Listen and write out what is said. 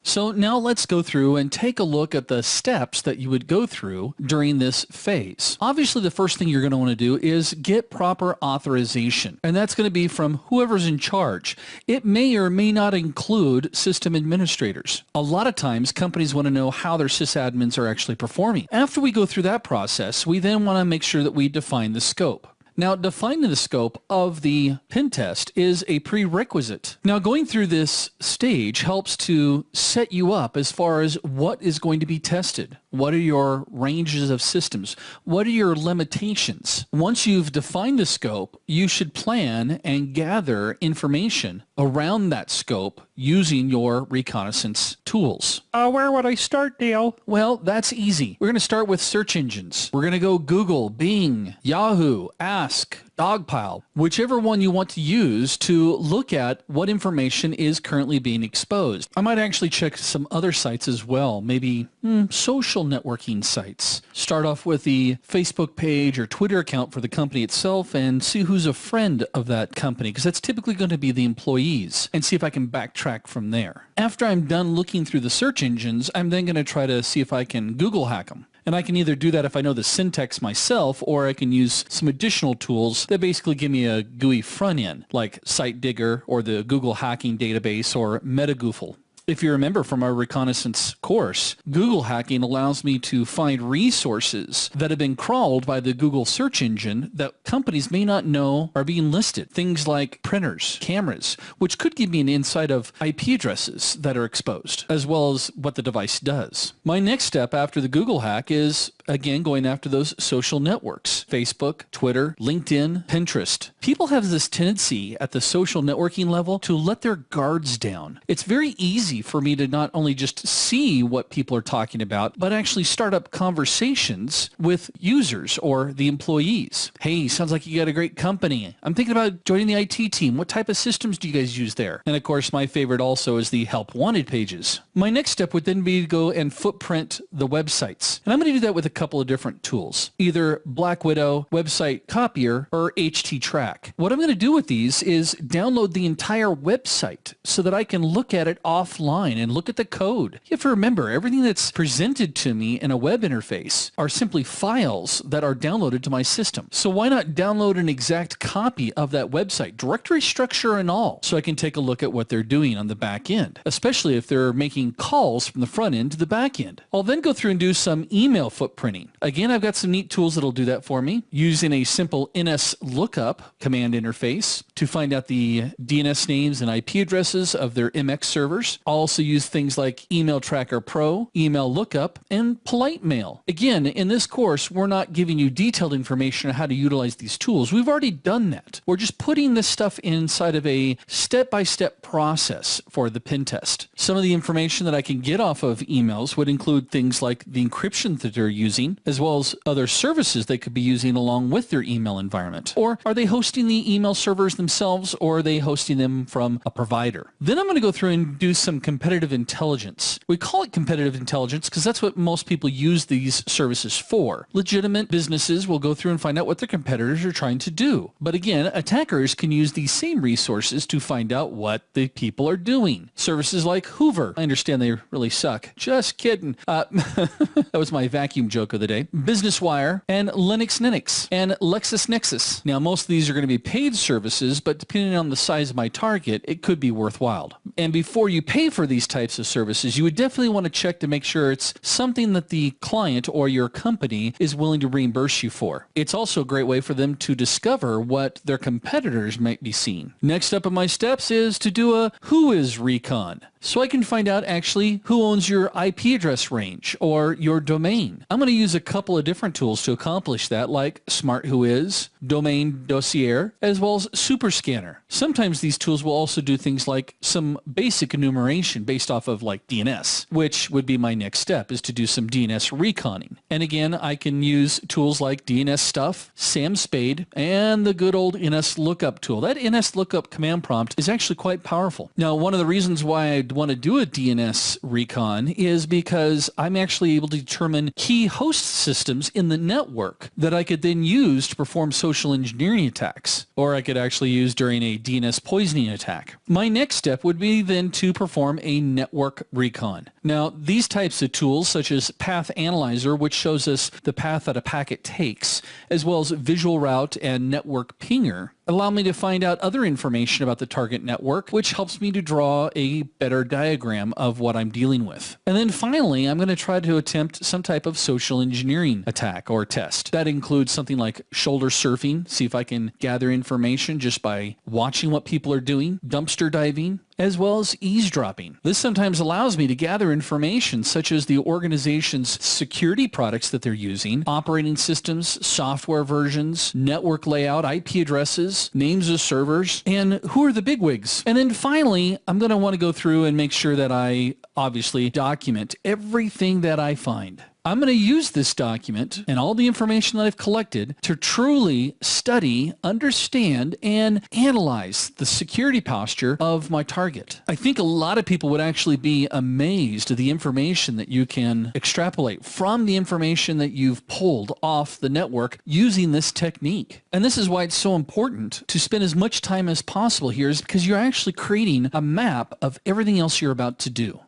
So now let's go through and take a look at the steps that you would go through during this phase. Obviously, the first thing you're going to want to do is get proper authorization, and that's going to be from whoever's in charge. It may or may not include system administrators. A lot of times, companies want to know how their sysadmins are actually performing. After we go through that process, we then want to make sure that we define the scope. Now, defining the scope of the pen test is a prerequisite. Now, going through this stage helps to set you up as far as what is going to be tested. What are your ranges of systems? What are your limitations? Once you've defined the scope, you should plan and gather information around that scope using your reconnaissance tools. Where would I start, Dale? Well, that's easy. We're going to start with search engines. We're going to go Google, Bing, Yahoo, Ask, Dogpile, whichever one you want to use to look at what information is currently being exposed. I might actually check some other sites as well, maybe social networking sites. Start off with the Facebook page or Twitter account for the company itself and see who's a friend of that company, because that's typically going to be the employees, and see if I can backtrack from there. After I'm done looking through the search engines, I'm then going to try to see if I can Google hack them. And I can either do that if I know the syntax myself, or I can use some additional tools that basically give me a GUI front end, like SiteDigger or the Google Hacking Database or MetaGoofle. If you remember from our reconnaissance course, Google hacking allows me to find resources that have been crawled by the Google search engine that companies may not know are being listed. Things like printers, cameras, which could give me an insight of IP addresses that are exposed, as well as what the device does. My next step after the Google hack is, again, going after those social networks: Facebook, Twitter, LinkedIn, Pinterest. People have this tendency at the social networking level to let their guards down. It's very easy for me to not only just see what people are talking about, but actually start up conversations with users or the employees. Hey, sounds like you got a great company. I'm thinking about joining the IT team. What type of systems do you guys use there? And of course, my favorite also is the help wanted pages. My next step would then be to go and footprint the websites. And I'm going to do that with a couple of different tools, either Black Widow, Website Copier, or HTTrack. What I'm going to do with these is download the entire website so that I can look at it offline and look at the code. You have to remember, everything that's presented to me in a web interface are simply files that are downloaded to my system. So why not download an exact copy of that website, directory structure and all, so I can take a look at what they're doing on the back end, especially if they're making calls from the front end to the back end. I'll then go through and do some email footprinting. Again, I've got some neat tools that'll do that for me, using a simple NS lookup command interface to find out the DNS names and IP addresses of their MX servers. I'll also use things like Email Tracker Pro, Email Lookup, and Polite Mail. Again, in this course, we're not giving you detailed information on how to utilize these tools. We've already done that. We're just putting this stuff inside of a step-by-step process for the pen test. Some of the information that I can get off of emails would include things like the encryption that they're using, as well as other services they could be using along with their email environment. Or are they hosting the email servers themselves, or are they hosting them from a provider? Then I'm going to go through and do some competitive intelligence. We call it competitive intelligence because that's what most people use these services for. Legitimate businesses will go through and find out what their competitors are trying to do. But again, attackers can use these same resources to find out what the people are doing. Services like Hoover. I understand they really suck. Just kidding. That was my vacuum joke of the day. Business Wire and Linux, and LexisNexis. Now, most of these are going to be paid services, but depending on the size of my target, it could be worthwhile. And before you pay for these types of services, you would definitely want to check to make sure it's something that the client or your company is willing to reimburse you for. It's also a great way for them to discover what their competitors might be seeing. Next up in my steps is to do a Who is Recon, so I can find out actually who owns your IP address range or your domain. I'm going to use a couple of different tools to accomplish that, like Smart Who Is, Domain Dossier, as well as Superscanner. Sometimes these tools will also do things like some basic enumeration based off of like DNS, which would be my next step, is to do some DNS reconning. And again, I can use tools like DNS Stuff, Sam Spade, and the good old NS Lookup tool. That NS Lookup command prompt is actually quite powerful. Now, one of the reasons why I I'd want to do a DNS recon is because I'm actually able to determine key host systems in the network that I could then use to perform social engineering attacks, or I could actually use during a DNS poisoning attack. My next step would be then to perform a network recon. Now, these types of tools, such as Path Analyzer, which shows us the path that a packet takes, as well as Visual Route and Network Pinger, allow me to find out other information about the target network, which helps me to draw a better diagram of what I'm dealing with. And then finally, I'm going to try to attempt some type of social engineering attack or test. That includes something like shoulder surfing, see if I can gather information just by watching what people are doing, dumpster diving, as well as eavesdropping. This sometimes allows me to gather information such as the organization's security products that they're using, operating systems, software versions, network layout, IP addresses, names of servers, and who are the bigwigs. And then finally, I'm going to want to go through and make sure that I obviously document everything that I find. I'm going to use this document and all the information that I've collected to truly study, understand, and analyze the security posture of my target. I think a lot of people would actually be amazed at the information that you can extrapolate from the information that you've pulled off the network using this technique. And this is why it's so important to spend as much time as possible here, is because you're actually creating a map of everything else you're about to do.